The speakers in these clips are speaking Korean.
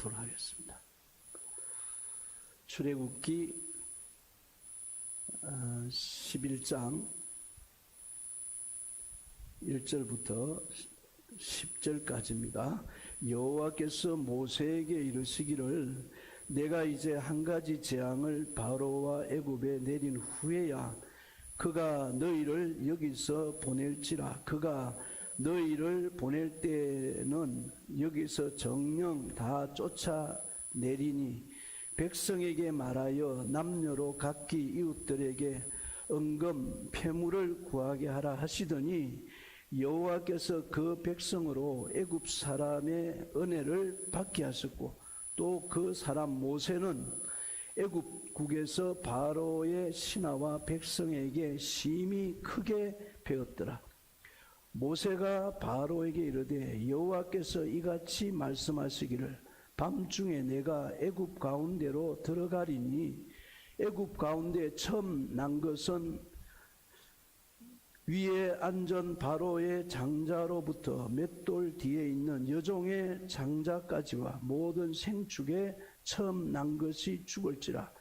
읽도록 하겠습니다. 출애굽기 11장 1절부터 10절까지입니다. 여호와께서 모세에게 이르시기를 내가 이제 한 가지 재앙을 바로와 애굽에 내린 후에야 그가 너희를 여기서 보낼지라. 그가 너희를 보낼 때는 여기서 정령 다 쫓아내리니 백성에게 말하여 남녀로 각기 이웃들에게 은금 폐물을 구하게 하라 하시더니 여호와께서 그 백성으로 애굽 사람의 은혜를 받게 하셨고 또 그 사람 모세는 애굽국에서 바로의 신하와 백성에게 심히 크게 배웠더라. 모세가 바로에게 이르되 여호와께서 이같이 말씀하시기를 밤중에 내가 애굽 가운데로 들어가리니 애굽 가운데 처음 난 것은 위에 앉은 바로의 장자로부터 맷돌 뒤에 있는 여종의 장자까지와 모든 생축에 처음 난 것이 죽을지라.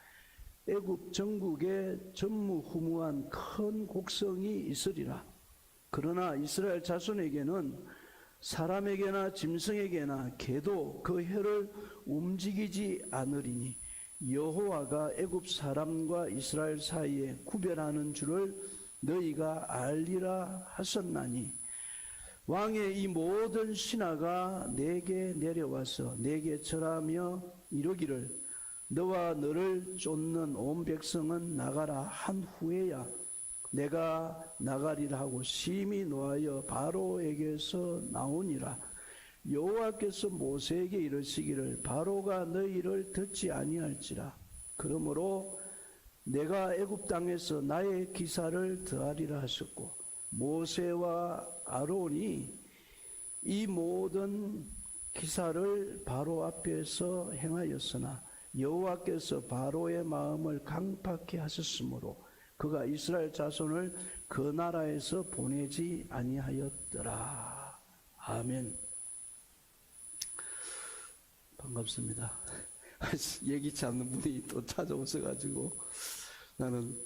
애굽 전국에 전무후무한 큰 곡성이 있으리라. 그러나 이스라엘 자손에게는 사람에게나 짐승에게나 개도 그 혀를 움직이지 않으리니 여호와가 애굽 사람과 이스라엘 사이에 구별하는 줄을 너희가 알리라 하셨나니 왕의 이 모든 신하가 내게 내려와서 내게 절하며 이르기를 너와 너를 쫓는 온 백성은 나가라 한 후에야 내가 나가리라 하고 심히 노하여 바로에게서 나오니라. 여호와께서 모세에게 이르시기를 바로가 너희를 듣지 아니할지라. 그러므로 내가 애굽 땅에서 나의 기사를 더하리라 하셨고 모세와 아론이 이 모든 기사를 바로 앞에서 행하였으나 여호와께서 바로의 마음을 강팍케 하셨으므로 그가 이스라엘 자손을 그 나라에서 보내지 아니하였더라. 아멘. 반갑습니다. 예기치 않는 분이 또 찾아오셔가지고 나는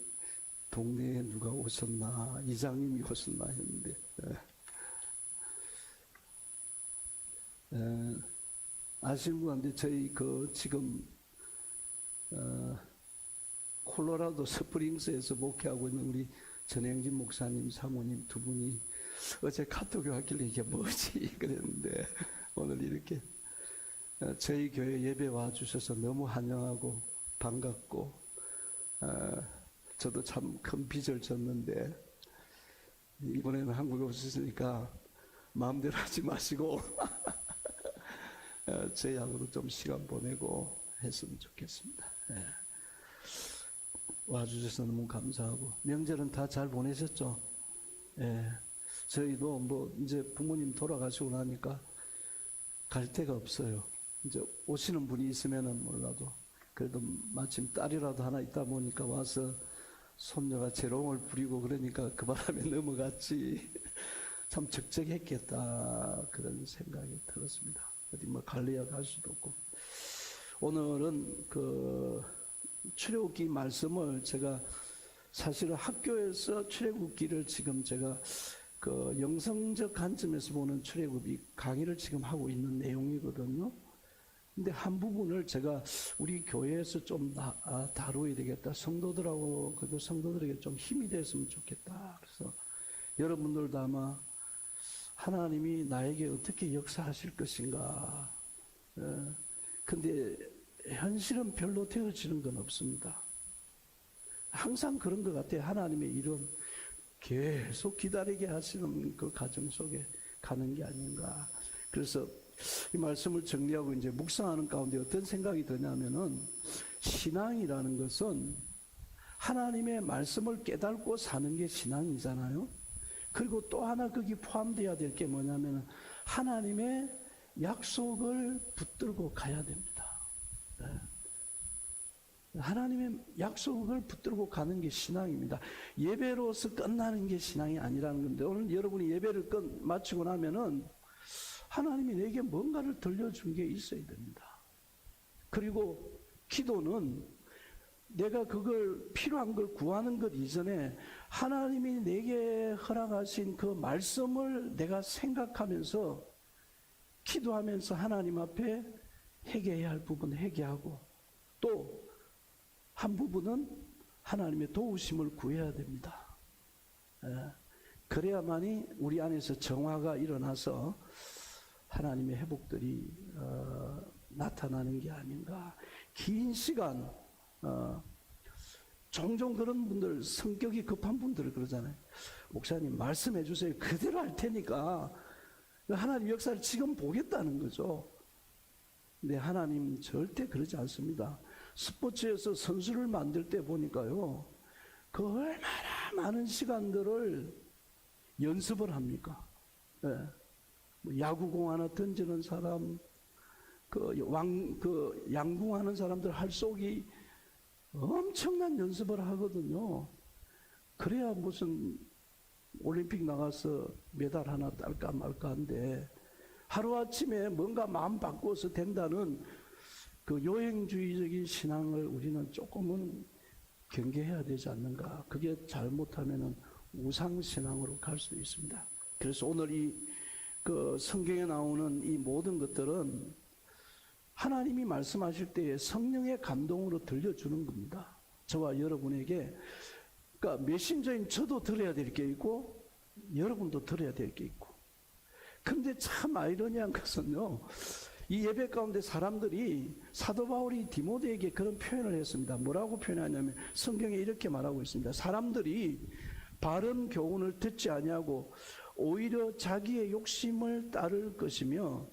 동네에 누가 오셨나 이장님이 오셨나 했는데 아시는 분한테 저희 지금 콜로라도 스프링스에서 목회하고 있는 우리 전행진 목사님 사모님 두 분이 어제 카톡이 왔길래 이게 뭐지 그랬는데 오늘 이렇게 저희 교회 예배 와주셔서 너무 환영하고 반갑고 저도 참 큰 빚을 졌는데 이번에는 한국에 오셨으니까 마음대로 하지 마시고 저희하고도 좀 시간 보내고 했으면 좋겠습니다. 와주셔서 너무 감사하고 명절은 다 잘 보내셨죠? 저희도 뭐 이제 부모님 돌아가시고 나니까 갈 데가 없어요. 이제 오시는 분이 있으면은 몰라도 그래도 마침 딸이라도 하나 있다 보니까 와서 손녀가 재롱을 부리고 그러니까 그 바람에 넘어갔지. 참 적적했겠다 그런 생각이 들었습니다. 어디 뭐 갈래야 갈 수도 없고. 오늘은 출애굽기 말씀을 제가 사실은 학교에서 출애굽기를 지금 제가 영성적 관점에서 보는 출애굽이 강의를 지금 하고 있는 내용이거든요. 근데 한 부분을 제가 우리 교회에서 좀 다루어야 되겠다. 그래도 성도들에게 좀 힘이 됐으면 좋겠다. 그래서 여러분들도 아마 하나님이 나에게 어떻게 역사하실 것인가. 근데 현실은 별로 되어지는 건 없습니다. 항상 그런 것 같아요. 하나님의 일은 계속 기다리게 하시는 그 과정 속에 가는 게 아닌가. 그래서 이 말씀을 정리하고 이제 묵상하는 가운데 어떤 생각이 드냐면은 신앙이라는 것은 하나님의 말씀을 깨닫고 사는 게 신앙이잖아요. 그리고 또 하나 거기 포함되어야 될 게 뭐냐면은 하나님의 약속을 붙들고 가야 됩니다. 하나님의 약속을 붙들고 가는 게 신앙입니다. 예배로서 끝나는 게 신앙이 아니라는 건데 오늘 여러분이 예배를 마치고 나면은 하나님이 내게 뭔가를 들려준 게 있어야 됩니다. 그리고 기도는 내가 그걸 필요한 걸 구하는 것 이전에 하나님이 내게 허락하신 그 말씀을 내가 생각하면서 기도하면서 하나님 앞에 회개해야 할 부분 회개하고 또 한 부분은 하나님의 도우심을 구해야 됩니다. 그래야만이 우리 안에서 정화가 일어나서 하나님의 회복들이 나타나는 게 아닌가. 긴 시간 종종 그런 분들, 성격이 급한 분들 그러잖아요. 목사님 말씀해 주세요. 그대로 할 테니까 하나님 역사를 지금 보겠다는 거죠. 근데 하나님 절대 그러지 않습니다. 스포츠에서 선수를 만들 때 보니까요, 그 얼마나 많은 시간들을 연습을 합니까? 뭐 야구공 하나 던지는 사람, 양궁하는 사람들 할속이 엄청난 연습을 하거든요. 그래야 무슨 올림픽 나가서 메달 하나 딸까 말까 한데, 하루아침에 뭔가 마음 바꿔서 된다는 그 요행주의적인 신앙을 우리는 조금은 경계해야 되지 않는가. 그게 잘못하면은 우상신앙으로 갈 수 있습니다. 그래서 오늘 그 성경에 나오는 이 모든 것들은 하나님이 말씀하실 때에 성령의 감동으로 들려주는 겁니다. 저와 여러분에게, 그러니까 메신저인 저도 들어야 될 게 있고 여러분도 들어야 될 게 있고. 근데 참 아이러니한 것은요, 이 예배 가운데 사람들이 사도 바울이 디모데에게 그런 표현을 했습니다. 뭐라고 표현하냐면 성경에 이렇게 말하고 있습니다. 사람들이 바른 교훈을 듣지 아니하고 오히려 자기의 욕심을 따를 것이며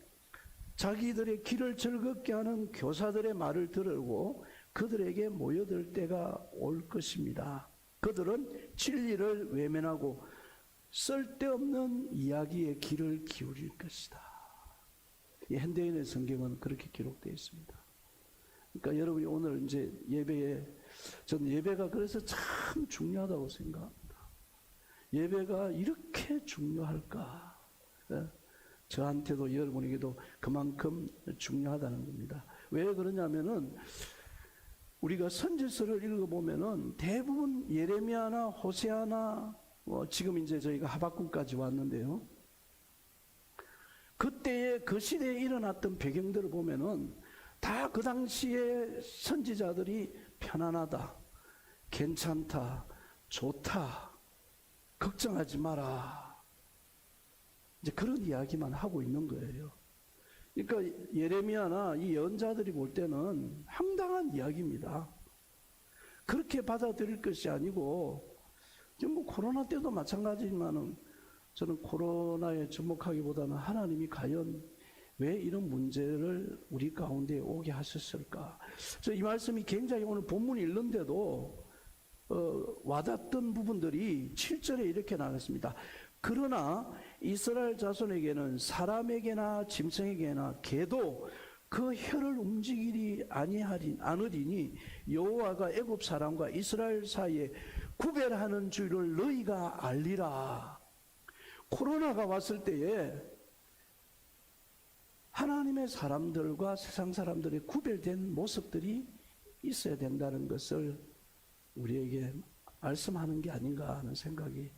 자기들의 길을 즐겁게 하는 교사들의 말을 들으고 그들에게 모여들 때가 올 것입니다. 그들은 진리를 외면하고 쓸데없는 이야기에 귀를 기울일 것이다. 이 현대인의 성경은 그렇게 기록되어 있습니다. 그러니까 여러분이 오늘 이제 저는 예배가 그래서 참 중요하다고 생각합니다. 예배가 이렇게 중요할까? 저한테도 여러분에게도 그만큼 중요하다는 겁니다. 왜 그러냐면은 우리가 선지서를 읽어보면은 대부분 예레미야나 호세아나 지금 이제 저희가 하박국까지 왔는데요. 그때의 그 시대에 일어났던 배경들을 보면은 다 그 당시에 선지자들이 편안하다, 괜찮다, 좋다, 걱정하지 마라, 이제 그런 이야기만 하고 있는 거예요. 그러니까 예레미야나 이 예언자들이 볼 때는 황당한 이야기입니다. 그렇게 받아들일 것이 아니고, 지금 뭐 코로나 때도 마찬가지지만은 저는 코로나에 주목하기보다는 하나님이 과연 왜 이런 문제를 우리 가운데 오게 하셨을까? 이 말씀이 굉장히 오늘 본문 읽는데도 와닿던 부분들이 7절에 이렇게 나왔습니다. 그러나 이스라엘 자손에게는 사람에게나 짐승에게나 개도 그 혀를 움직이리 않으리니 여호와가 애굽 사람과 이스라엘 사이에 구별하는 줄을 너희가 알리라. 코로나가 왔을 때에 하나님의 사람들과 세상 사람들의 구별된 모습들이 있어야 된다는 것을 우리에게 말씀하는 게 아닌가 하는 생각이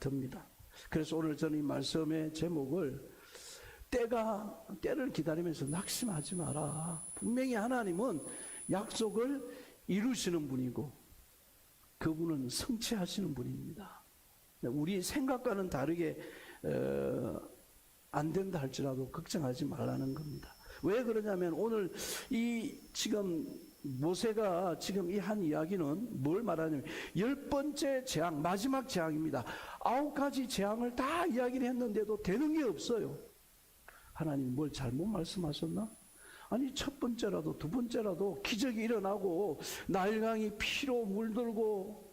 듭니다. 그래서 오늘 저는 이 말씀의 제목을 때를 기다리면서 낙심하지 마라. 분명히 하나님은 약속을 이루시는 분이고 그분은 성취하시는 분입니다. 우리 생각과는 다르게 안 된다 할지라도 걱정하지 말라는 겁니다. 왜 그러냐면 오늘 지금 모세가 지금 이 한 이야기는 뭘 말하냐면 10번째 재앙, 마지막 재앙입니다. 9가지 재앙을 다 이야기를 했는데도 되는 게 없어요. 하나님 뭘 잘못 말씀하셨나? 아니 첫 번째라도 두 번째라도 기적이 일어나고 나일강이 피로 물들고,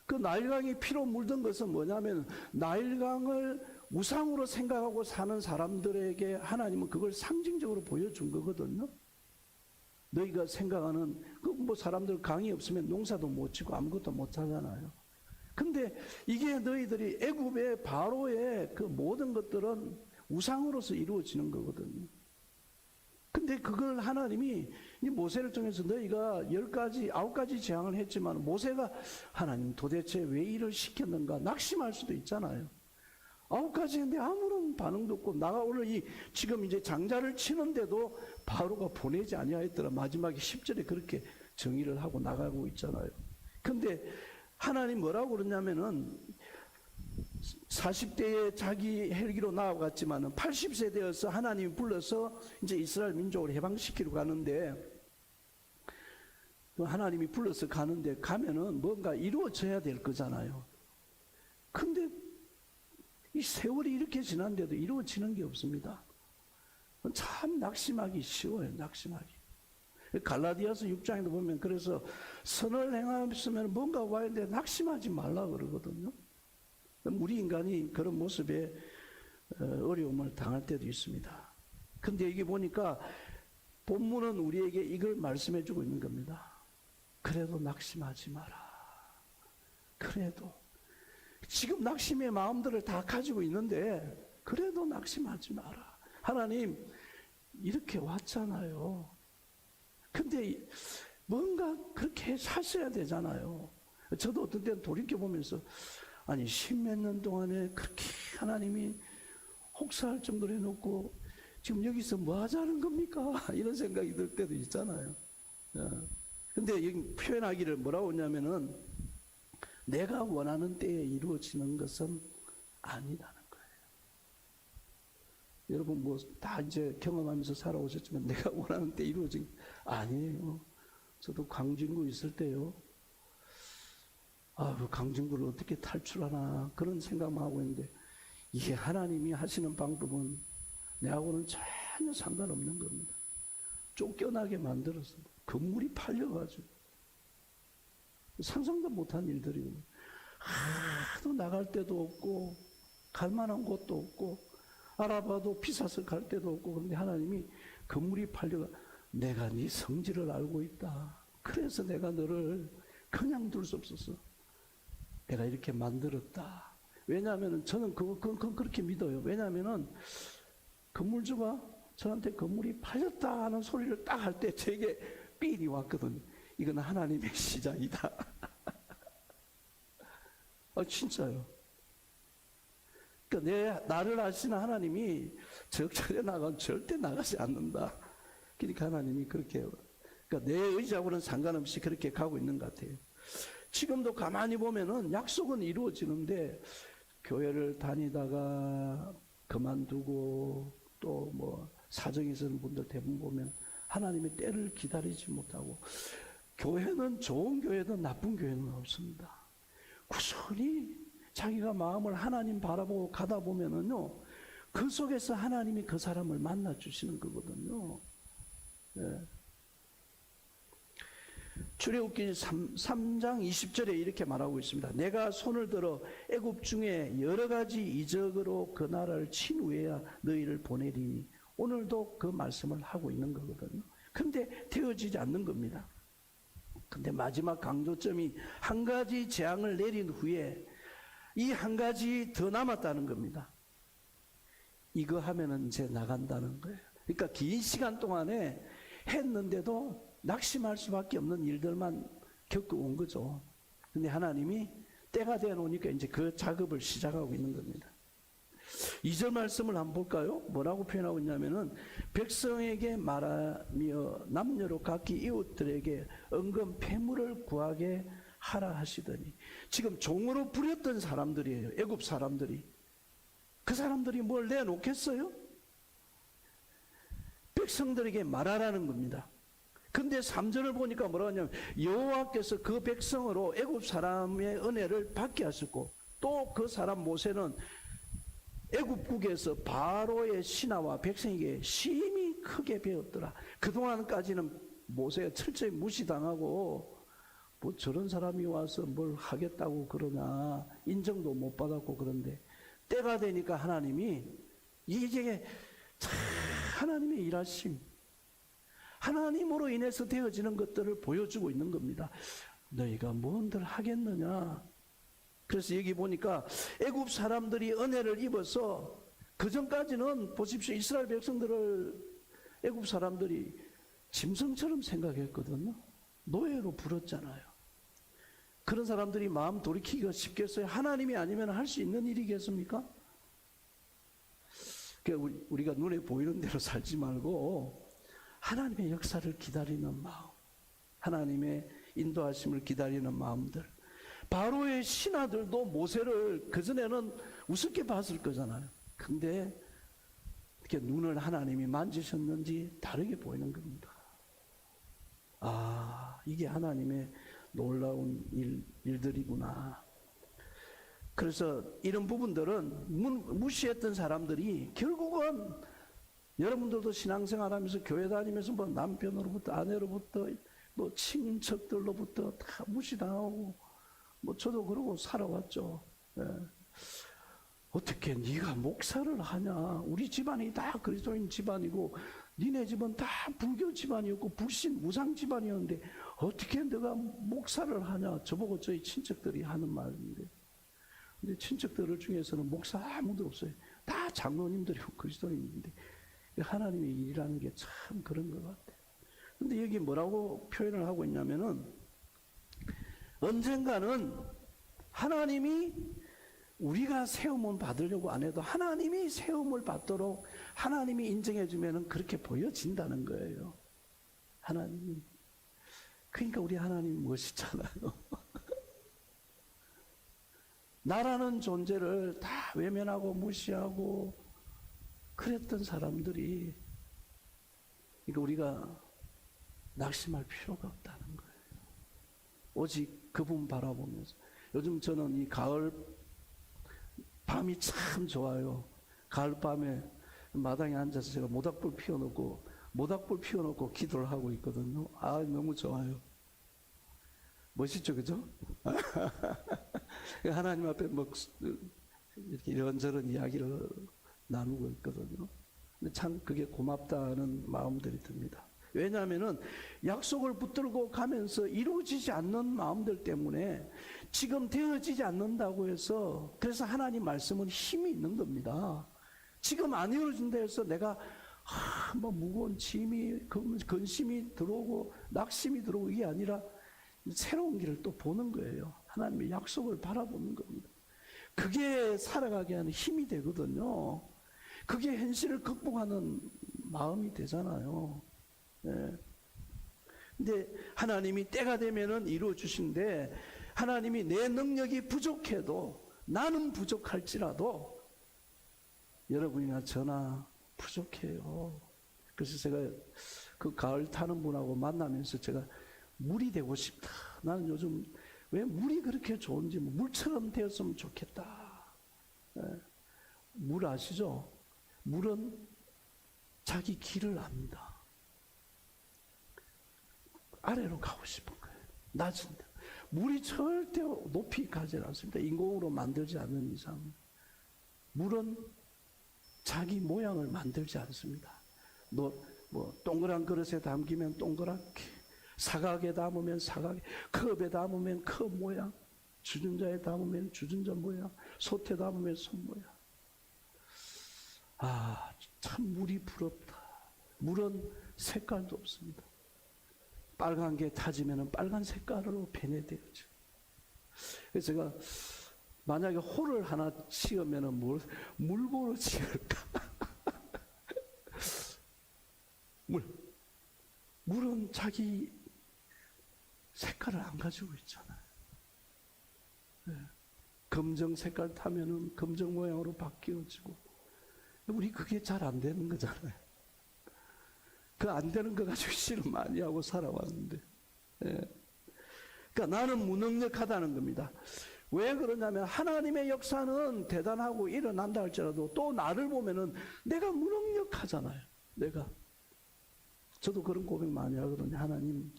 그 나일강이 피로 물든 것은 뭐냐면 나일강을 우상으로 생각하고 사는 사람들에게 하나님은 그걸 상징적으로 보여준 거거든요. 너희가 생각하는 뭐 사람들 강이 없으면 농사도 못 짓고 아무것도 못 하잖아요. 근데 이게 너희들이 애굽의 바로의 그 모든 것들은 우상으로서 이루어지는 거거든요. 근데 근데 그걸 하나님이 이 모세를 통해서 너희가 10가지, 9가지 재앙을 했지만 모세가 하나님 도대체 왜 일을 시켰는가 낙심할 수도 있잖아요. 9가지 했는데 아무런 반응도 없고 나가 오늘 지금 이제 장자를 치는데도 바로가 보내지 아니하였더라. 마지막에 10절에 그렇게 정의를 하고 나가고 있잖아요. 근데 하나님 뭐라고 그러냐면은 40대에 자기 헬기로 나아갔지만은 80세 되어서 하나님이 불러서 이제 이스라엘 민족을 해방시키러 가는데 하나님이 불러서 가는데 가면은 뭔가 이루어져야 될 거잖아요. 근데 이 세월이 이렇게 지났는데도 이루어지는 게 없습니다. 참 낙심하기 쉬워요. 낙심하기. 갈라디아서 6장에도 보면 그래서 선을 행하면 뭔가 와야 되는데 낙심하지 말라 그러거든요. 우리 인간이 그런 모습에 어려움을 당할 때도 있습니다. 근데 여기 보니까 본문은 우리에게 이걸 말씀해 주고 있는 겁니다. 그래도 낙심하지 마라. 그래도 지금 낙심의 마음들을 다 가지고 있는데 그래도 낙심하지 마라. 하나님 이렇게 왔잖아요. 근데 뭔가 그렇게 사셔야 되잖아요. 저도 어떤 때는 돌이켜보면서 아니 10몇 년 동안에 그렇게 하나님이 혹사할 정도로 해놓고 지금 여기서 뭐 하자는 겁니까? 이런 생각이 들 때도 있잖아요. 근데 여기 표현하기를 뭐라고 하냐면은 내가 원하는 때에 이루어지는 것은 아니라는 거예요. 여러분 뭐 다 이제 경험하면서 살아오셨지만 내가 원하는 때 이루어진 게 아니에요. 저도 광진구 있을 때요. 그 강진구를 어떻게 탈출하나 그런 생각만 하고 있는데 이게 하나님이 하시는 방법은 내하고는 전혀 상관없는 겁니다. 쫓겨나게 만들어서 건물이 팔려가지고 상상도 못한 일들이고 하도 나갈 데도 없고 갈 만한 곳도 없고 알아봐도 비싸서 갈 데도 없고 그런데 하나님이 건물이 팔려가 내가 네 성질을 알고 있다. 그래서 내가 너를 그냥 둘 수 없었어. 내가 이렇게 만들었다. 왜냐하면 저는 그건 그렇게 믿어요. 왜냐하면 건물주가 저한테 건물이 팔렸다 하는 소리를 딱 할 때 제게 삘이 왔거든요. 이건 하나님의 시작이다. 진짜요. 그러니까 나를 아시는 하나님이 적절에 나가면 절대 나가지 않는다. 그러니까 하나님이 그렇게 그러니까 내 의지하고는 상관없이 그렇게 가고 있는 것 같아요. 지금도 가만히 보면은 약속은 이루어지는데 교회를 다니다가 그만두고 또 뭐 사정이 있는 분들 대부분 보면 하나님의 때를 기다리지 못하고 교회는 좋은 교회든 나쁜 교회는 없습니다. 꾸준히 자기가 마음을 하나님 바라보고 가다 보면은요 그 속에서 하나님이 그 사람을 만나 주시는 거거든요. 네. 출애굽기 3장 20절에 이렇게 말하고 있습니다. 내가 손을 들어 애굽 중에 여러 가지 이적으로 그 나라를 친 후에야 너희를 보내리니 오늘도 그 말씀을 하고 있는 거거든요. 그런데 되어지지 않는 겁니다. 근데 마지막 강조점이 한 가지 재앙을 내린 후에 이 한 가지 더 남았다는 겁니다. 이거 하면은 이제 나간다는 거예요. 그러니까 긴 시간 동안에 했는데도 낙심할 수밖에 없는 일들만 겪어온 거죠. 근데 하나님이 때가 되어 놓으니까 이제 그 작업을 시작하고 있는 겁니다. 2절 말씀을 한번 볼까요? 뭐라고 표현하고 있냐면은 백성에게 말하며 남녀로 각기 이웃들에게 은근 폐물을 구하게 하라 하시더니 지금 종으로 부렸던 사람들이에요. 애굽 사람들이. 그 사람들이 뭘 내놓겠어요? 백성들에게 말하라는 겁니다. 근데 3절을 보니까 뭐라고 하냐면 여호와께서 그 백성으로 애굽 사람의 은혜를 받게 하셨고 또 그 사람 모세는 애굽국에서 바로의 신하와 백성에게 심히 크게 배웠더라. 그동안까지는 모세가 철저히 무시당하고 뭐 저런 사람이 와서 뭘 하겠다고 그러나 인정도 못 받았고 그런데 때가 되니까 하나님이 이게 하나님의 일하심 하나님으로 인해서 되어지는 것들을 보여주고 있는 겁니다. 너희가 뭔들 하겠느냐. 그래서 여기 보니까 애굽 사람들이 은혜를 입어서 그전까지는 보십시오. 이스라엘 백성들을 애굽 사람들이 짐승처럼 생각했거든요. 노예로 불었잖아요. 그런 사람들이 마음 돌이키기가 쉽겠어요? 하나님이 아니면 할 수 있는 일이겠습니까? 그러니까 우리가 눈에 보이는 대로 살지 말고 하나님의 역사를 기다리는 마음, 하나님의 인도하심을 기다리는 마음들. 바로의 신하들도 모세를 그전에는 우습게 봤을 거잖아요. 근데 이렇게 눈을 하나님이 만지셨는지 다르게 보이는 겁니다. 아, 이게 하나님의 놀라운 일들이구나. 그래서 이런 부분들은 무시했던 사람들이 결국은 여러분들도 신앙생활 하면서 교회 다니면서 뭐 남편으로부터 아내로부터 뭐 친척들로부터 다 무시당하고 뭐 저도 그러고 살아왔죠. 예. 어떻게 네가 목사를 하냐? 우리 집안이 다 그리스도인 집안이고 니네 집은 다 불교 집안이었고 불신 무상 집안이었는데 어떻게 너가 목사를 하냐? 저보고 저희 친척들이 하는 말인데, 근데 친척들 중에서는 목사 아무도 없어요. 다 장로님들이고 그리스도인인데 하나님의 일이라는 게 참 그런 것 같아요. 근데 여기 뭐라고 표현을 하고 있냐면은 언젠가는 하나님이 우리가 세움을 받으려고 안 해도 하나님이 세움을 받도록 하나님이 인정해 주면은 그렇게 보여진다는 거예요. 하나님이. 그러니까 우리 하나님 멋있잖아요. 나라는 존재를 다 외면하고 무시하고 그랬던 사람들이, 그러니까 우리가 낙심할 필요가 없다는 거예요. 오직 그분 바라보면서. 요즘 저는 이 가을 밤이 참 좋아요. 가을 밤에 마당에 앉아서 제가 모닥불 피워놓고 기도를 하고 있거든요. 아, 너무 좋아요. 멋있죠, 그죠? 하나님 앞에 뭐 이렇게 이런저런 이야기를 나누고 있거든요. 근데 참 그게 고맙다는 마음들이 듭니다. 왜냐하면은 약속을 붙들고 가면서 이루어지지 않는 마음들 때문에 지금 되어지지 않는다고 해서, 그래서 하나님 말씀은 힘이 있는 겁니다. 지금 안 이루어진다 해서 내가 뭐 무거운 짐이, 근심이 들어오고 낙심이 들어오고 이게 아니라 새로운 길을 또 보는 거예요. 하나님의 약속을 바라보는 겁니다. 그게 살아가게 하는 힘이 되거든요. 그게 현실을 극복하는 마음이 되잖아요. 네. 근데 하나님이 때가 되면은 이루어 주신데, 하나님이 내 능력이 부족해도, 나는 부족할지라도 여러분이나 저나 부족해요. 그래서 제가 그 가을 타는 분하고 만나면서 제가 물이 되고 싶다. 나는 요즘 왜 물이 그렇게 좋은지, 물처럼 되었으면 좋겠다. 네. 물 아시죠? 물은 자기 길을 압니다. 아래로 가고 싶은 거예요. 낮은 데. 물이 절대 높이 가지 않습니다. 인공으로 만들지 않는 이상. 물은 자기 모양을 만들지 않습니다. 뭐 동그란 그릇에 담기면 동그랗게, 사각에 담으면 사각에, 컵에 담으면 컵 모양, 주전자에 담으면 주전자 모양, 솥에 담으면 솥 모양. 아, 참 물이 부럽다. 물은 색깔도 없습니다. 빨간 게 타지면 빨간 색깔로 변해되죠. 그래서 제가 만약에 홀을 하나 치우면 물보로 치울까? 물은 자기 색깔을 안 가지고 있잖아요. 네. 검정 색깔 타면은 검정 모양으로 바뀌어지고, 우리 그게 잘 안 되는 거잖아요. 그 안 되는 거 가지고 실험 많이 하고 살아왔는데. 예. 그러니까 나는 무능력하다는 겁니다. 왜 그러냐면 하나님의 역사는 대단하고 일어난다 할지라도 또 나를 보면은 내가 무능력하잖아요. 저도 그런 고백 많이 하거든요. 하나님,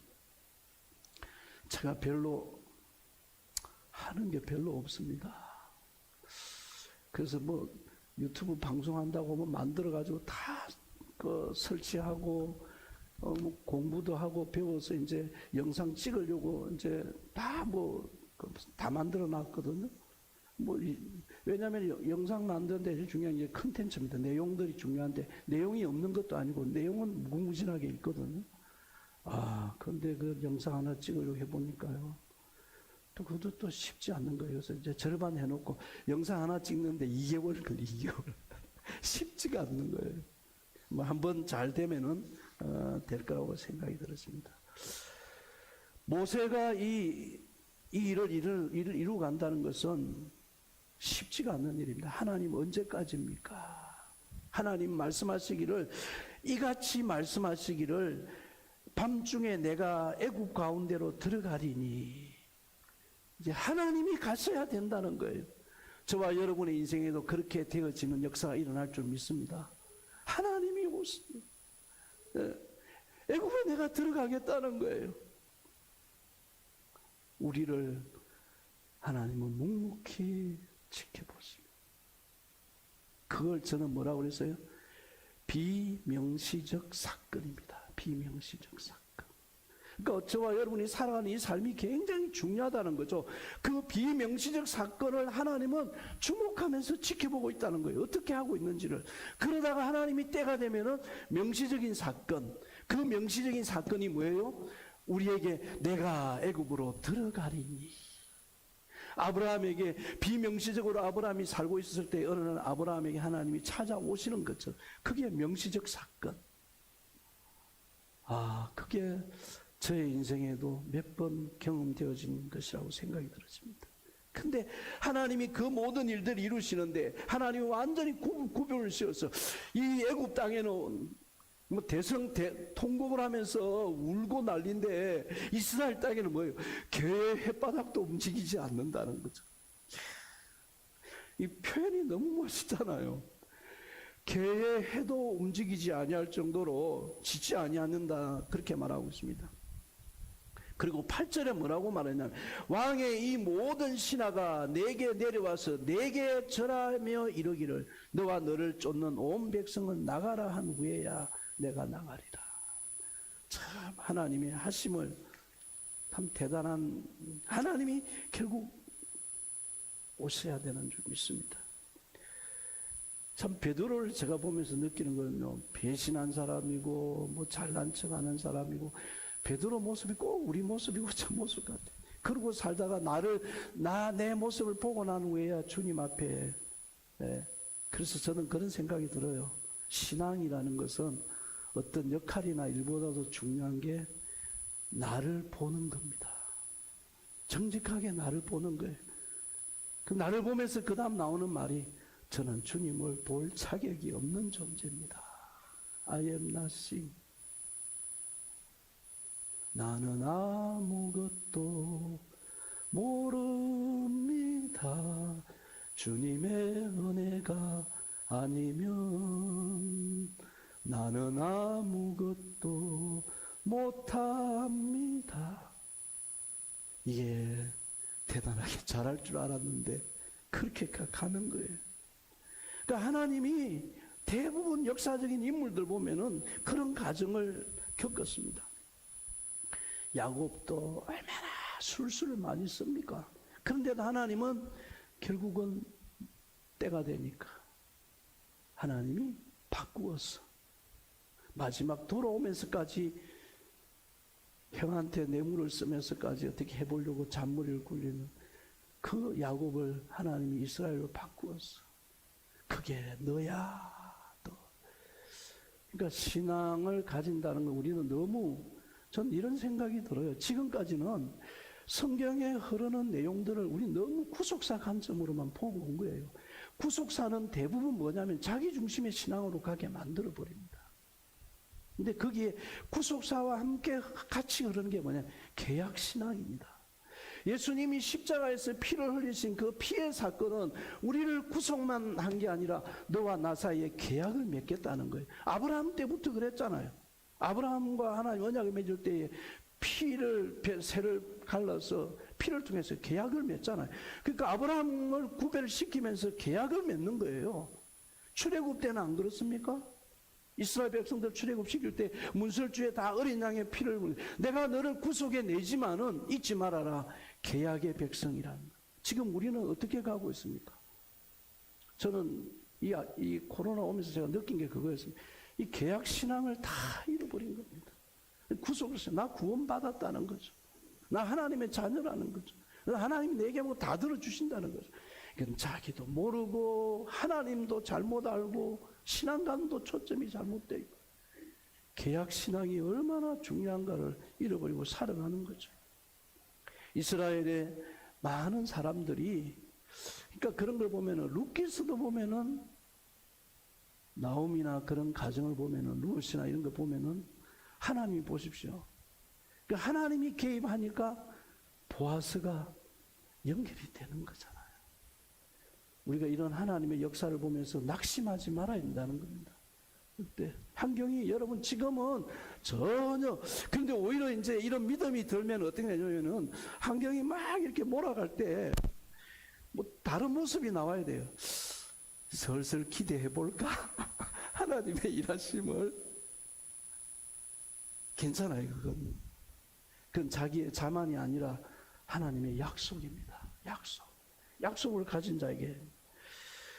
제가 별로 하는 게 별로 없습니다. 그래서 뭐 유튜브 방송한다고 뭐 만들어가지고 다 설치하고 뭐 공부도 하고 배워서 이제 영상 찍으려고 이제 다 만들어 놨거든요. 뭐 왜냐하면 영상 만드는데 제일 중요한 게 컨텐츠입니다. 내용들이 중요한데 내용이 없는 것도 아니고 내용은 무궁무진하게 있거든요. 그런데 그 영상 하나 찍으려고 해보니까요. 또 그것도 또 쉽지 않는 거예요. 그래서 이제 절반 해놓고 영상 하나 찍는데 2개월 걸리 2개월. 쉽지가 않는 거예요. 뭐 한번 잘 되면은 될 거라고 생각이 들었습니다. 모세가 이 일을 이루고 간다는 것은 쉽지가 않는 일입니다. 하나님 언제까지입니까? 하나님 말씀하시기를 이같이 말씀하시기를 밤중에 내가 애굽 가운데로 들어가리니 이제 하나님이 가셔야 된다는 거예요. 저와 여러분의 인생에도 그렇게 되어지는 역사가 일어날 줄 믿습니다. 하나님이 오시니 애굽에 내가 들어가겠다는 거예요. 우리를 하나님은 묵묵히 지켜보십니다. 그걸 저는 뭐라고 그랬어요? 비명시적 사건입니다. 비명시적 사건. 그러니까 저와 여러분이 살아가는 이 삶이 굉장히 중요하다는 거죠. 그 비명시적 사건을 하나님은 주목하면서 지켜보고 있다는 거예요. 어떻게 하고 있는지를. 그러다가 하나님이 때가 되면은 명시적인 사건, 그 명시적인 사건이 뭐예요? 우리에게 내가 애굽으로 들어가리니. 아브라함에게 비명시적으로 아브라함이 살고 있었을 때 어느 날 아브라함에게 하나님이 찾아오시는 것처럼 그게 명시적 사건. 그게 저의 인생에도 몇 번 경험되어진 것이라고 생각이 들었습니다. 근데 하나님이 그 모든 일들을 이루시는데 하나님이 완전히 구별을 씌워서 이 애굽 땅에는 뭐 통곡을 하면서 울고 난리인데 이스라엘 땅에는 뭐예요? 개의 햇바닥도 움직이지 않는다는 거죠. 이 표현이 너무 멋있잖아요. 개의 해도 움직이지 아니할 정도로 지지 아니하는다 그렇게 말하고 있습니다. 그리고 8절에 뭐라고 말했냐면 왕의 이 모든 신하가 내게 내려와서 내게 절하며 이르기를 너와 너를 쫓는 온 백성은 나가라 한 후에야 내가 나가리라. 참 하나님의 하심을 참 대단한 하나님이 결국 오셔야 되는 줄 믿습니다. 참 베드로를 제가 보면서 느끼는 거는요, 배신한 사람이고 뭐 잘난 척하는 사람이고 베드로 모습이 꼭 우리 모습이고 저 모습 같아. 그러고 살다가 내 모습을 보고 난 후에야 주님 앞에 그래서 저는 그런 생각이 들어요. 신앙이라는 것은 어떤 역할이나 일보다도 중요한 게 나를 보는 겁니다. 정직하게 나를 보는 거예요. 그 나를 보면서 그 다음 나오는 말이 저는 주님을 볼 자격이 없는 존재입니다. I am nothing. 나는 아무것도 모릅니다. 주님의 은혜가 아니면 나는 아무것도 못합니다. 이게 대단하게 잘할 줄 알았는데 그렇게 가는 거예요. 그러니까 하나님이 대부분 역사적인 인물들 보면은 그런 과정을 겪었습니다. 야곱도 얼마나 술수를 많이 씁니까? 그런데도 하나님은 결국은 때가 되니까 하나님이 바꾸었어. 마지막 돌아오면서까지 형한테 뇌물을 쓰면서까지 어떻게 해보려고 잔머리를 굴리는 그 야곱을 하나님이 이스라엘로 바꾸었어. 그게 너야. 너. 그러니까 신앙을 가진다는 건 우리는 너무 전 이런 생각이 들어요. 지금까지는 성경에 흐르는 내용들을 우리 너무 구속사 관점으로만 보고 온 거예요. 구속사는 대부분 뭐냐면 자기 중심의 신앙으로 가게 만들어 버립니다. 근데 거기에 구속사와 함께 같이 흐르는 게 뭐냐? 계약 신앙입니다. 예수님이 십자가에서 피를 흘리신 그 피의 사건은 우리를 구속만 한 게 아니라 너와 나 사이에 계약을 맺겠다는 거예요. 아브라함 때부터 그랬잖아요. 아브라함과 하나님 언약을 맺을 때에 새를 갈라서 피를 통해서 계약을 맺잖아요. 그러니까 아브라함을 구별시키면서 계약을 맺는 거예요. 출애굽 때는 안 그렇습니까? 이스라엘 백성들 출애굽시킬 때 문설주에 다 어린 양의 피를 내가 너를 구속해 내지만은 잊지 말아라. 계약의 백성이란. 지금 우리는 어떻게 가고 있습니까? 저는 이 코로나 오면서 제가 느낀 게 그거였습니다. 이 계약 신앙을 다 잃어버린 겁니다. 구속을 나 구원받았다는 거죠. 나 하나님의 자녀라는 거죠. 하나님이 내게 뭐 다 들어주신다는 거죠. 그러니까 자기도 모르고 하나님도 잘못 알고 신앙관도 초점이 잘못되어 있고 계약 신앙이 얼마나 중요한가를 잃어버리고 살아가는 거죠. 이스라엘의 많은 사람들이 그러니까 그런 걸 보면은 루키스도 보면은 나옴이나 그런 가정을 보면은 루엇이나 이런 거 보면은 하나님이 보십시오. 그러니까 하나님이 개입하니까 보아스가 연결이 되는 거잖아요. 우리가 이런 하나님의 역사를 보면서 낙심하지 말아야 된다는 겁니다. 그때 환경이 여러분 지금은 전혀 근데 오히려 이제 이런 믿음이 들면 어떻게 되냐면은 환경이 막 이렇게 몰아갈 때 뭐 다른 모습이 나와야 돼요. 슬슬 기대해 볼까? 하나님의 일하심을 괜찮아요. 그건 자기의 자만이 아니라 하나님의 약속입니다. 약속을 가진 자에게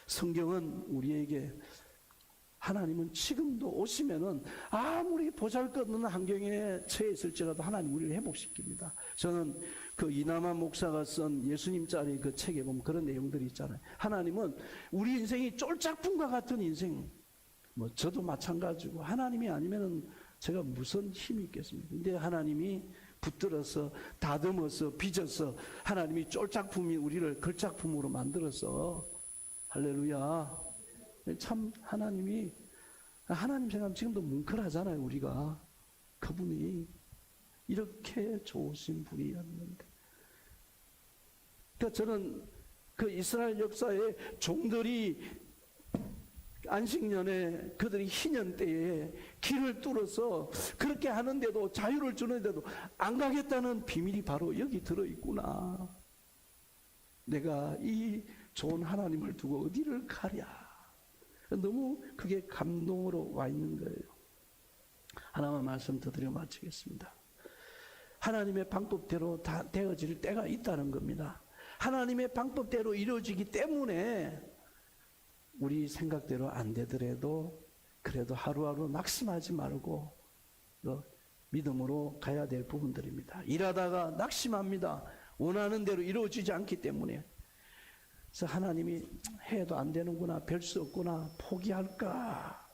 성경은 우리에게 하나님은 지금도 오시면은 아무리 보잘것없는 환경에 처해 있을지라도 하나님 우리를 회복시킵니다. 저는 그 이남한 목사가 쓴 예수님짜리 그 책에 보면 그런 내용들이 있잖아요. 하나님은 우리 인생이 쫄짝품과 같은 인생, 뭐 저도 마찬가지고 하나님이 아니면은 제가 무슨 힘이 있겠습니까? 근데 하나님이 붙들어서 다듬어서 빚어서 하나님이 쫄짝품이 우리를 걸작품으로 만들어서 할렐루야. 참 하나님 생각하면 지금도 뭉클하잖아요. 우리가 그분이 이렇게 좋으신 분이었는데 그러니까 저는 그 이스라엘 역사에 종들이 안식년에 그들이 희년 때에 길을 뚫어서 그렇게 하는데도 자유를 주는데도 안 가겠다는 비밀이 바로 여기 들어있구나. 내가 이 좋은 하나님을 두고 어디를 가랴. 너무 그게 감동으로 와 있는 거예요. 하나만 말씀 더 드려 마치겠습니다. 하나님의 방법대로 다 되어질 때가 있다는 겁니다. 하나님의 방법대로 이루어지기 때문에 우리 생각대로 안 되더라도 그래도 하루하루 낙심하지 말고 믿음으로 가야 될 부분들입니다. 일하다가 낙심합니다. 원하는 대로 이루어지지 않기 때문에. 그래서 하나님이 해도 안 되는구나, 별 수 없구나, 포기할까.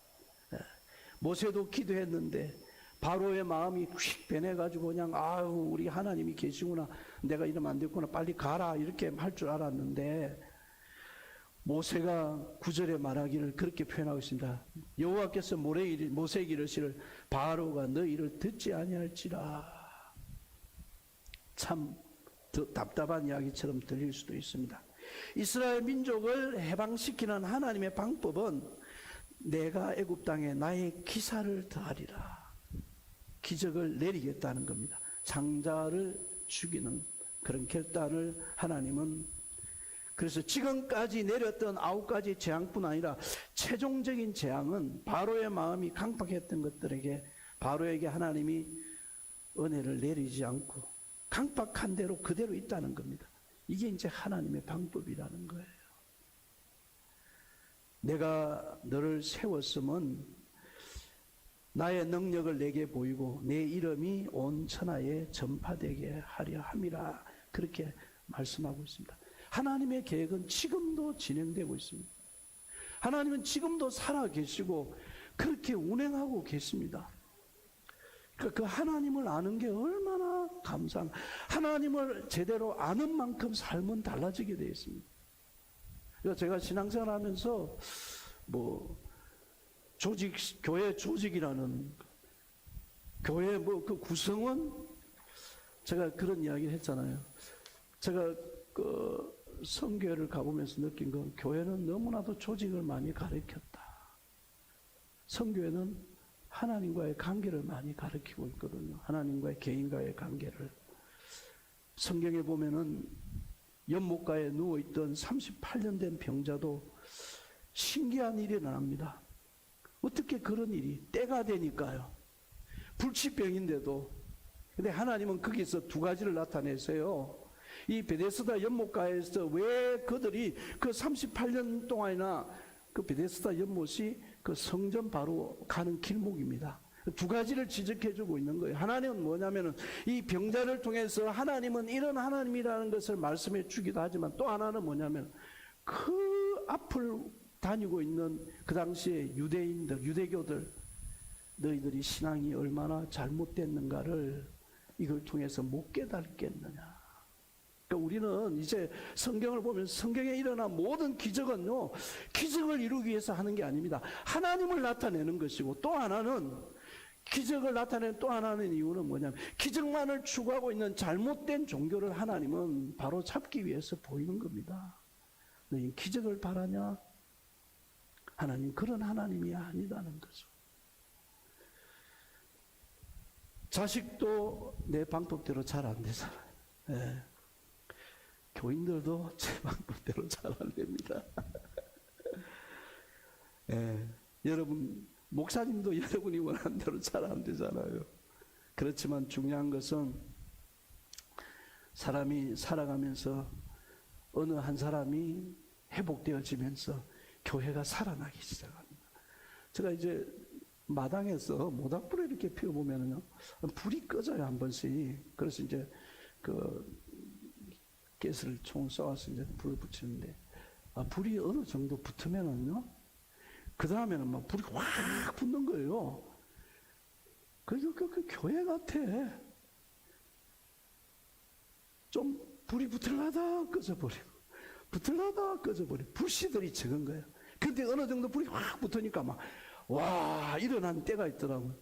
모세도 기도했는데 바로의 마음이 휙 변해가지고 그냥 아유 우리 하나님이 계시구나, 내가 이러면 안 되겠구나, 빨리 가라 이렇게 할 줄 알았는데 모세가 9절에 말하기를 그렇게 표현하고 있습니다. 여호와께서 모세에게 이르시를 바로가 너희를 듣지 아니할지라. 참 답답한 이야기처럼 들릴 수도 있습니다. 이스라엘 민족을 해방시키는 하나님의 방법은 내가 애굽 땅에 나의 기사를 더하리라. 기적을 내리겠다는 겁니다. 장자를 죽이는 그런 결단을 하나님은 그래서 지금까지 내렸던 9가지 재앙뿐 아니라 최종적인 재앙은 바로의 마음이 강팍했던 것들에게 바로에게 하나님이 은혜를 내리지 않고 강팍한 대로 그대로 있다는 겁니다. 이게 이제 하나님의 방법이라는 거예요. 내가 너를 세웠으면 나의 능력을 내게 보이고 내 이름이 온 천하에 전파되게 하려 함이라. 그렇게 말씀하고 있습니다. 하나님의 계획은 지금도 진행되고 있습니다. 하나님은 지금도 살아계시고 그렇게 운행하고 계십니다. 그 하나님을 아는 게 얼마나 감사한, 하나님을 제대로 아는 만큼 삶은 달라지게 되어 있습니다. 그러니까 제가 신앙생활 하면서 교회 조직이라는 교회 그 구성원 제가 그런 이야기를 했잖아요. 제가 성교회를 가보면서 느낀 건 교회는 너무나도 조직을 많이 가르쳤다. 성교회는 하나님과의 관계를 많이 가르치고 있거든요. 하나님과의 개인과의 관계를. 성경에 보면은 연못가에 누워있던 38년 된 병자도 신기한 일이 일어납니다. 어떻게 그런 일이 때가 되니까요. 불치병인데도. 근데 하나님은 거기서 두 가지를 나타내세요. 이 베데스다 연못가에서 왜 그들이 그 38년 동안이나 그 베데스다 연못이 그 성전 바로 가는 길목입니다. 두 가지를 지적해주고 있는 거예요. 하나님은 뭐냐면은 이 병자를 통해서 하나님은 이런 하나님이라는 것을 말씀해 주기도 하지만 또 하나는 뭐냐면 그 앞을 다니고 있는 그 당시에 유대인들, 유대교들, 너희들이 신앙이 얼마나 잘못됐는가를 이걸 통해서 못 깨닫겠느냐. 그러니까 우리는 이제 성경을 보면 성경에 일어난 모든 기적은요, 기적을 이루기 위해서 하는 게 아닙니다. 하나님을 나타내는 것이고, 또 하나는 기적을 나타내는 또 하나는 이유는 뭐냐면 기적만을 추구하고 있는 잘못된 종교를 하나님은 바로 잡기 위해서 보이는 겁니다. 너희 기적을 바라냐? 하나님 그런 하나님이 아니다는 거죠. 자식도 내 방법대로 잘 안 되잖아요. 예. 교인들도 제 방법대로 잘 안 됩니다. 예. 여러분, 목사님도 여러분이 원하는 대로 잘 안 되잖아요. 그렇지만 중요한 것은 사람이 살아가면서 어느 한 사람이 회복되어지면서 교회가 살아나기 시작합니다. 제가 이제 마당에서 모닥불을 이렇게 피워보면요, 불이 꺼져요, 한 번씩. 그래서 이제 그 가스를 총을 쏘아서 이제 불을 붙이는데, 불이 어느 정도 붙으면은요, 그 다음에는 막 불이 확 붙는 거예요. 그래서 그 교회 같아. 좀 불이 붙으려다 꺼져버리고, 붙으려다 꺼져버리고, 불씨들이 적은 거예요. 근데 어느 정도 불이 확 붙으니까 막, 와, 일어난 때가 있더라고요.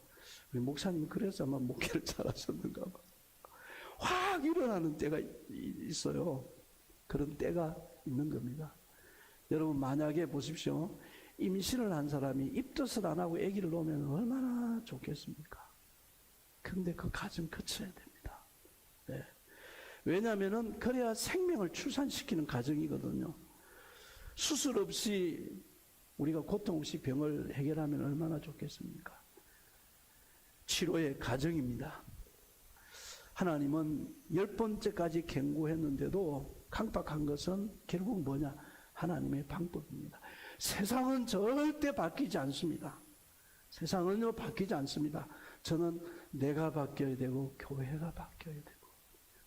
우리 목사님이 그래서 아마 목회를 잘하셨는가 봐. 확 일어나는 때가 있어요. 그런 때가 있는 겁니다. 여러분, 만약에 보십시오. 임신을 한 사람이 입덧을 안 하고 아기를 놓으면 얼마나 좋겠습니까? 그런데 그 가정 거쳐야 됩니다. 네. 왜냐하면은 그래야 생명을 출산시키는 가정이거든요. 수술 없이 우리가 고통 없이 병을 해결하면 얼마나 좋겠습니까? 치료의 과정입니다. 하나님은 10번째까지 경고했는데도 강박한 것은 결국 뭐냐? 하나님의 방법입니다. 세상은 절대 바뀌지 않습니다. 세상은요, 바뀌지 않습니다. 저는 내가 바뀌어야 되고 교회가 바뀌어야 되고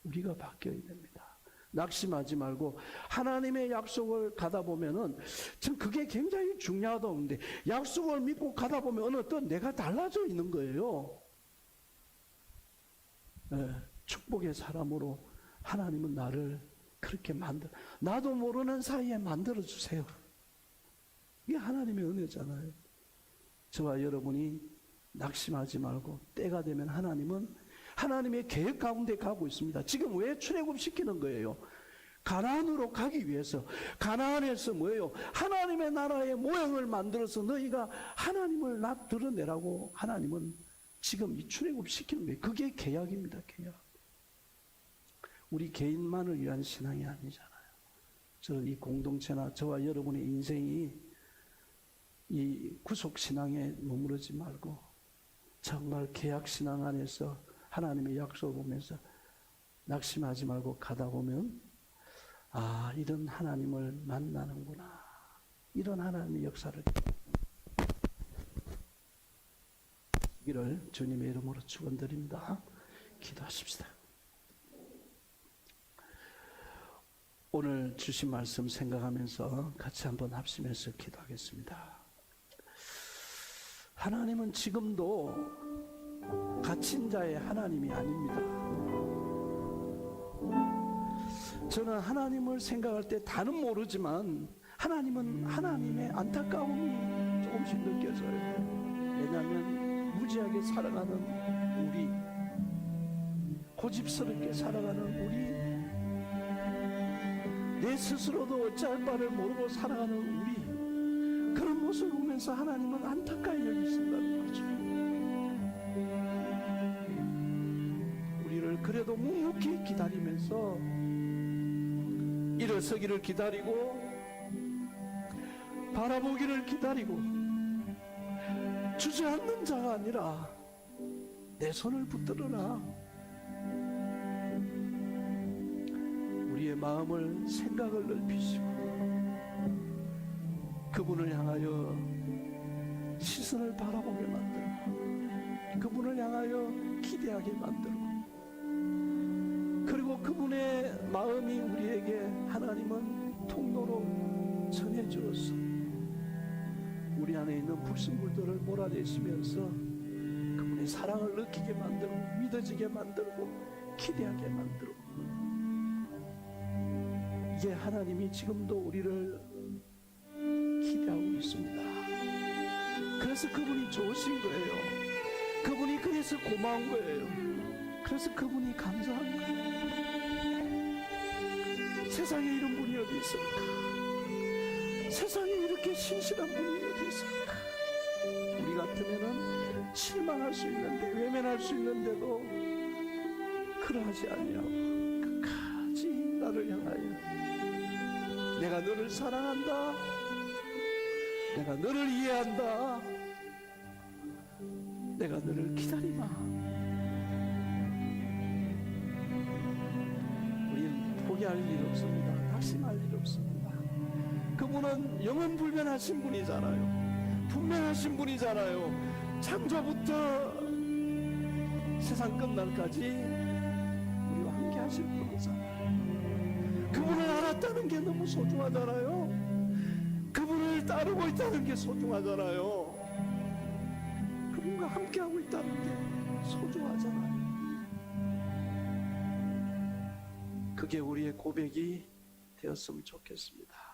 우리가 바뀌어야 됩니다. 낙심하지 말고 하나님의 약속을 가다 보면은 전 그게 굉장히 중요하다고 하는데, 약속을 믿고 가다 보면 어느 또 내가 달라져 있는 거예요. 네, 축복의 사람으로 하나님은 나를 그렇게 나도 모르는 사이에 만들어 주세요. 이게 하나님의 은혜잖아요. 저와 여러분이 낙심하지 말고 때가 되면 하나님은 하나님의 계획 가운데 가고 있습니다. 지금 왜 출애굽시키는 거예요? 가나안으로 가기 위해서. 가나안에서 뭐예요? 하나님의 나라의 모형을 만들어서 너희가 하나님을 드러내라고 하나님은 지금 이 출애굽시키는 거예요. 그게 계약입니다. 계약. 우리 개인만을 위한 신앙이 아니잖아요. 저는 이 공동체나 저와 여러분의 인생이 이 구속신앙에 머무르지 말고 정말 계약신앙 안에서 하나님의 약속을 보면서 낙심하지 말고 가다 보면 이런 하나님을 만나는구나. 이런 하나님의 역사를 이를 주님의 이름으로 축원드립니다. 기도하십시다. 오늘 주신 말씀 생각하면서 같이 한번 합심해서 기도하겠습니다. 하나님은 지금도 갇힌 자의 하나님이 아닙니다. 저는 하나님을 생각할 때 다는 모르지만 하나님은 하나님의 안타까움이 조금씩 느껴져요. 왜냐하면 무지하게 살아가는 우리, 고집스럽게 살아가는 우리, 내 스스로도 어찌할 바를 모르고 살아가는 우리, 그런 모습을 보면서 하나님은 안타까이 여기신다는 거죠. 우리를 그래도 묵묵히 기다리면서 일어서기를 기다리고 바라보기를 기다리고 주저앉는 자가 아니라 내 손을 붙들어라. 우리의 마음을, 생각을 넓히시고 그분을 향하여 시선을 바라보게 만들고 그분을 향하여 기대하게 만들고, 그리고 그분의 마음이 우리에게 하나님은 통로로 전해주어서 우리 안에 있는 불순물들을 몰아내시면서 그분의 사랑을 느끼게 만들고 믿어지게 만들고 기대하게 만들고, 이게 하나님이 지금도 우리를 기대하고 있습니다. 그래서 그분이 좋으신 거예요. 그분이 그래서 고마운 거예요. 그래서 그분이 감사한 거예요. 세상에 이런 분이 어디 있을까? 세상에 이렇게 신실한 분이 어디 있을까? 우리 같으면은 실망할 수 있는데, 외면할 수 있는데도 그러하지 아니하고 끝까지 나를 향하여 내가 너를 사랑한다, 내가 너를 이해한다, 내가 너를 기다리마. 우리는 포기할 일 없습니다. 낙심할 일 없습니다. 그분은 영원 불변하신 분이잖아요. 분명하신 분이잖아요. 창조부터 세상 끝날까지 우리와 함께 하실 분이잖아요. 그분을 알았다는 게 너무 소중하잖아요. 그분을 따르고 있다는 게 소중하잖아요. 그분과 함께하고 있다는 게 소중하잖아요. 그게 우리의 고백이 되었으면 좋겠습니다.